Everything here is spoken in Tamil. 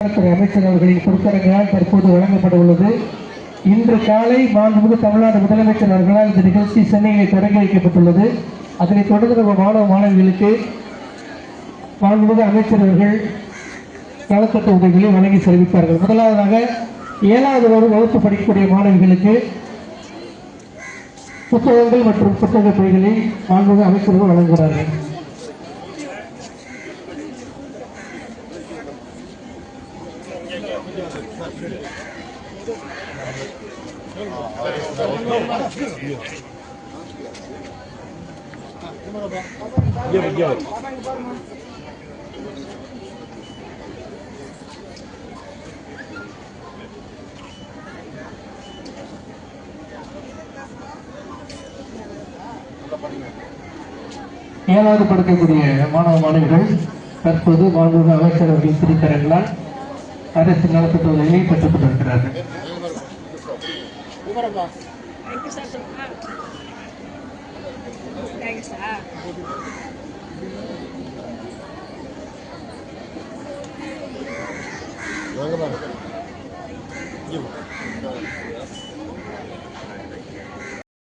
அமைச்சர் அவர்களின் பொறுத்தரங்களால் தற்போது வழங்கப்பட உள்ளது. இன்று காலை மாண்புமிகு தமிழ்நாடு முதலமைச்சர் அவர்களால் இந்த நிகழ்ச்சி சென்னையில் தொடங்கி வைக்கப்பட்டுள்ளது. அதனைத் தொடர்ந்து நம்ம மாணவ மாணவிகளுக்கு மாண்புமிகு அமைச்சர் அவர்கள் நலத்திட்ட உதவிகளை வழங்கி தெரிவித்தார்கள். முதலாவதாக 7வது வகுப்பு படிக்கக்கூடிய மாணவிகளுக்கு புத்தகங்கள் மற்றும் புத்தக பைகளை மாண்புமிகு அமைச்சர்கள் வழங்குகிறார்கள். ஏழாவது படிக்கக்கூடிய மாணவ மாணவிகள் தற்போது மாண்புமிகு அமைச்சர் அவர்களின் திருத்தரங்களால் அரசு நலத்திட்ட உதவிகளை பெற்றுக் கொண்டிருக்கிறார்கள். வாங்க